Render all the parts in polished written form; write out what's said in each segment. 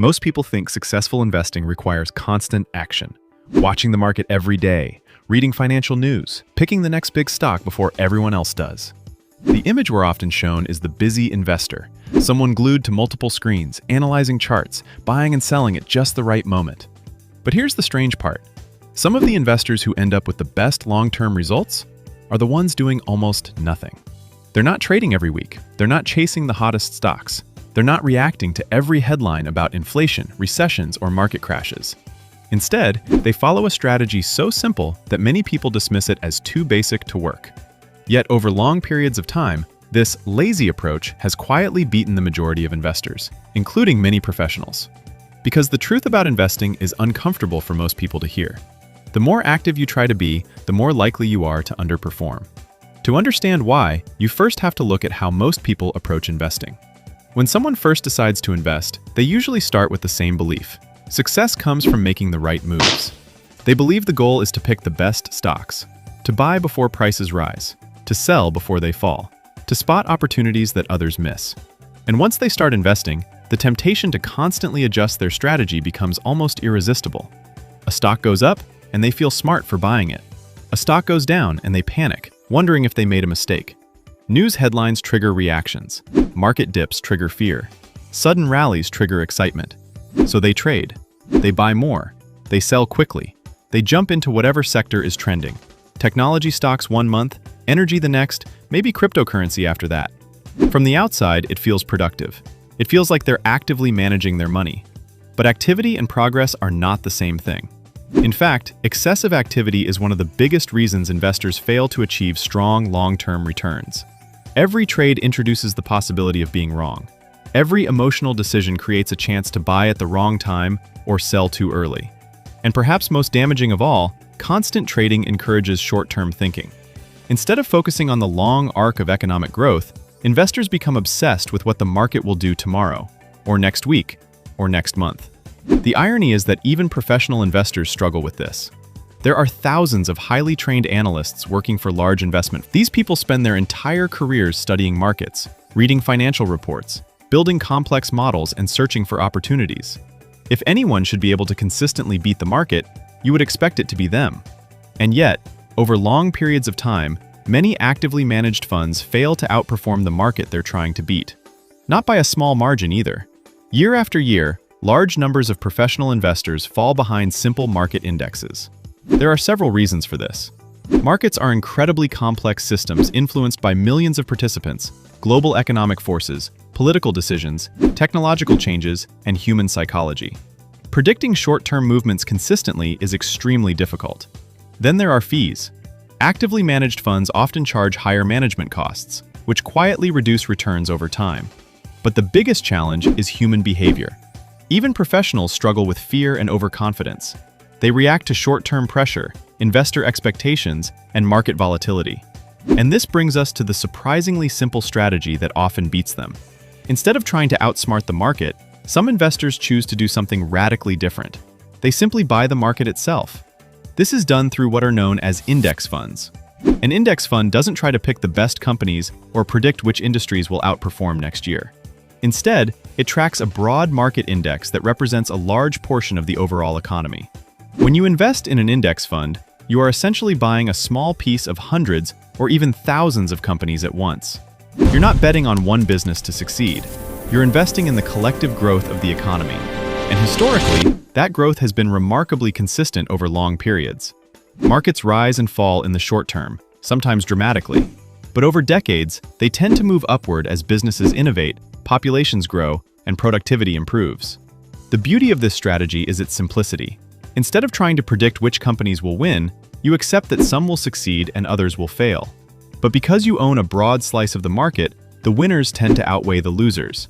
Most people think successful investing requires constant action. Watching the market every day, reading financial news, picking the next big stock before everyone else does. The image we're often shown is the busy investor, someone glued to multiple screens, analyzing charts, buying and selling at just the right moment. But here's the strange part. Some of the investors who end up with the best long-term results are the ones doing almost nothing. They're not trading every week. They're not chasing the hottest stocks. They're not reacting to every headline about inflation, recessions, or market crashes. Instead, they follow a strategy so simple that many people dismiss it as too basic to work. Yet over long periods of time, this lazy approach has quietly beaten the majority of investors, including many professionals. Because the truth about investing is uncomfortable for most people to hear. The more active you try to be, the more likely you are to underperform. To understand why, you first have to look at how most people approach investing. When someone first decides to invest, they usually start with the same belief. Success comes from making the right moves. They believe the goal is to pick the best stocks, to buy before prices rise, to sell before they fall, to spot opportunities that others miss. And once they start investing, the temptation to constantly adjust their strategy becomes almost irresistible. A stock goes up, and they feel smart for buying it. A stock goes down, and they panic, wondering if they made a mistake. News headlines trigger reactions. Market dips trigger fear. Sudden rallies trigger excitement. So they trade. They buy more. They sell quickly. They jump into whatever sector is trending. Technology stocks one month, energy the next, maybe cryptocurrency after that. From the outside, it feels productive. It feels like they're actively managing their money. But activity and progress are not the same thing. In fact, excessive activity is one of the biggest reasons investors fail to achieve strong long-term returns. Every trade introduces the possibility of being wrong. Every emotional decision creates a chance to buy at the wrong time or sell too early. And perhaps most damaging of all, constant trading encourages short-term thinking. Instead of focusing on the long arc of economic growth, investors become obsessed with what the market will do tomorrow, or next week, or next month. The irony is that even professional investors struggle with this. There are thousands of highly trained analysts working for large investment. These people spend their entire careers studying markets, reading financial reports, building complex models, and searching for opportunities. If anyone should be able to consistently beat the market, you would expect it to be them. And yet, over long periods of time, many actively managed funds fail to outperform the market they're trying to beat. Not by a small margin either. Year after year, large numbers of professional investors fall behind simple market indexes. There are several reasons for this. Markets are incredibly complex systems influenced by millions of participants, global economic forces, political decisions, technological changes, and human psychology. Predicting short-term movements consistently is extremely difficult. Then there are fees. Actively managed funds often charge higher management costs, which quietly reduce returns over time. But the biggest challenge is human behavior. Even professionals struggle with fear and overconfidence. They react to short-term pressure, investor expectations, and market volatility. And this brings us to the surprisingly simple strategy that often beats them. Instead of trying to outsmart the market, some investors choose to do something radically different. They simply buy the market itself. This is done through what are known as index funds. An index fund doesn't try to pick the best companies or predict which industries will outperform next year. Instead, it tracks a broad market index that represents a large portion of the overall economy. When you invest in an index fund, you are essentially buying a small piece of hundreds or even thousands of companies at once. You're not betting on one business to succeed. You're investing in the collective growth of the economy. And historically, that growth has been remarkably consistent over long periods. Markets rise and fall in the short term, sometimes dramatically. But over decades, they tend to move upward as businesses innovate, populations grow, and productivity improves. The beauty of this strategy is its simplicity. Instead of trying to predict which companies will win, you accept that some will succeed and others will fail. But because you own a broad slice of the market, the winners tend to outweigh the losers.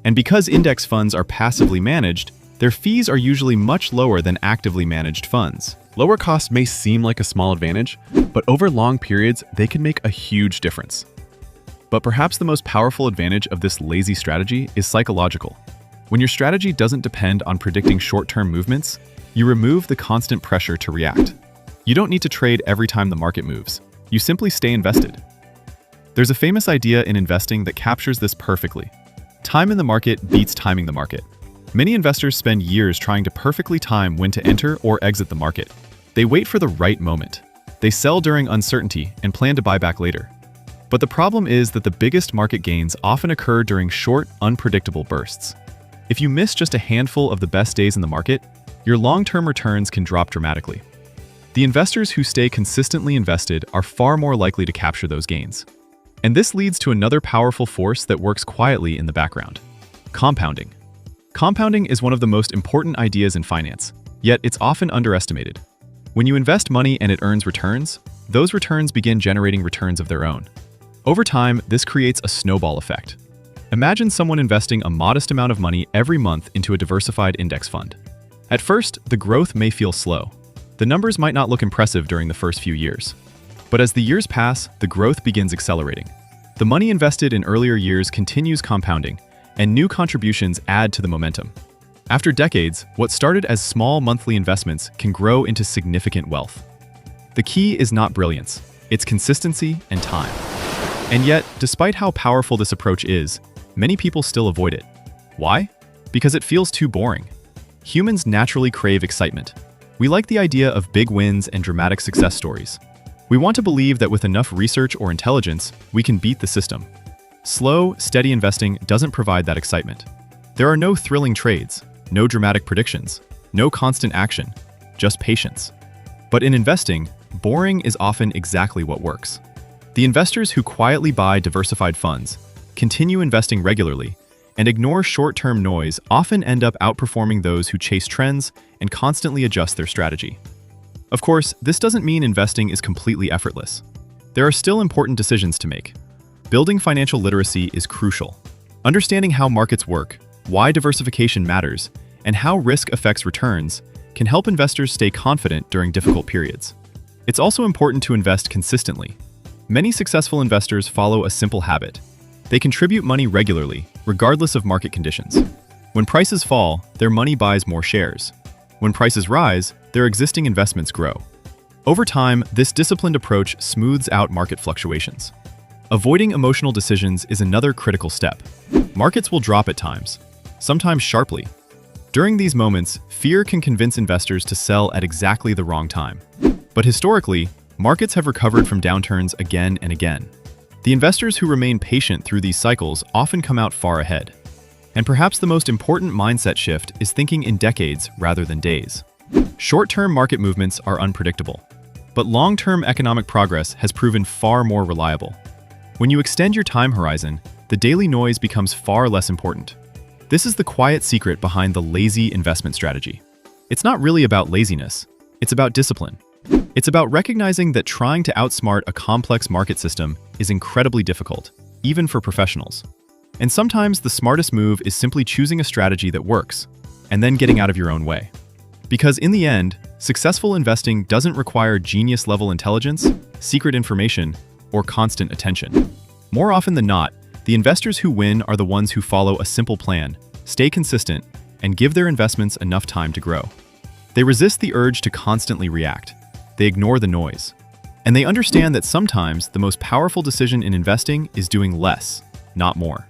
And because index funds are passively managed, their fees are usually much lower than actively managed funds. Lower costs may seem like a small advantage, but over long periods, they can make a huge difference. But perhaps the most powerful advantage of this lazy strategy is psychological. When your strategy doesn't depend on predicting short-term movements, you remove the constant pressure to react. You don't need to trade every time the market moves. You simply stay invested. There's a famous idea in investing that captures this perfectly. Time in the market beats timing the market. Many investors spend years trying to perfectly time when to enter or exit the market. They wait for the right moment. They sell during uncertainty and plan to buy back later. But the problem is that the biggest market gains often occur during short, unpredictable bursts. If you miss just a handful of the best days in the market, your long-term returns can drop dramatically. The investors who stay consistently invested are far more likely to capture those gains. And this leads to another powerful force that works quietly in the background: compounding. Compounding is one of the most important ideas in finance, yet it's often underestimated. When you invest money and it earns returns, those returns begin generating returns of their own. Over time, this creates a snowball effect. Imagine someone investing a modest amount of money every month into a diversified index fund. At first, the growth may feel slow. The numbers might not look impressive during the first few years. But as the years pass, the growth begins accelerating. The money invested in earlier years continues compounding, and new contributions add to the momentum. After decades, what started as small monthly investments can grow into significant wealth. The key is not brilliance, it's consistency and time. And yet, despite how powerful this approach is, many people still avoid it. Why? Because it feels too boring. Humans naturally crave excitement. We like the idea of big wins and dramatic success stories. We want to believe that with enough research or intelligence, we can beat the system. Slow, steady investing doesn't provide that excitement. There are no thrilling trades, no dramatic predictions, no constant action, just patience. But in investing, boring is often exactly what works. The investors who quietly buy diversified funds, continue investing regularly, and ignore short-term noise often end up outperforming those who chase trends and constantly adjust their strategy. Of course, this doesn't mean investing is completely effortless. There are still important decisions to make. Building financial literacy is crucial. Understanding how markets work, why diversification matters, and how risk affects returns can help investors stay confident during difficult periods. It's also important to invest consistently. Many successful investors follow a simple habit. They contribute money regularly, regardless of market conditions. When prices fall, their money buys more shares. When prices rise, their existing investments grow. Over time, this disciplined approach smooths out market fluctuations. Avoiding emotional decisions is another critical step. Markets will drop at times, sometimes sharply. During these moments, fear can convince investors to sell at exactly the wrong time. But historically, markets have recovered from downturns again and again. The investors who remain patient through these cycles often come out far ahead. And perhaps the most important mindset shift is thinking in decades rather than days. Short-term market movements are unpredictable, but long-term economic progress has proven far more reliable. When you extend your time horizon, the daily noise becomes far less important. This is the quiet secret behind the lazy investment strategy. It's not really about laziness, it's about discipline. It's about recognizing that trying to outsmart a complex market system is incredibly difficult, even for professionals. And sometimes the smartest move is simply choosing a strategy that works, and then getting out of your own way. Because in the end, successful investing doesn't require genius-level intelligence, secret information, or constant attention. More often than not, the investors who win are the ones who follow a simple plan, stay consistent, and give their investments enough time to grow. They resist the urge to constantly react. They ignore the noise. And they understand that sometimes the most powerful decision in investing is doing less, not more.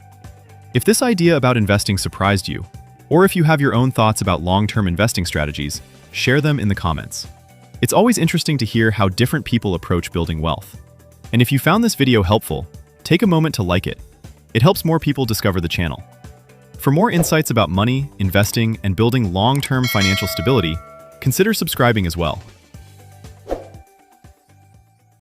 If this idea about investing surprised you, or if you have your own thoughts about long-term investing strategies, share them in the comments. It's always interesting to hear how different people approach building wealth. And if you found this video helpful, take a moment to like it. It helps more people discover the channel. For more insights about money, investing, and building long-term financial stability, consider subscribing as well.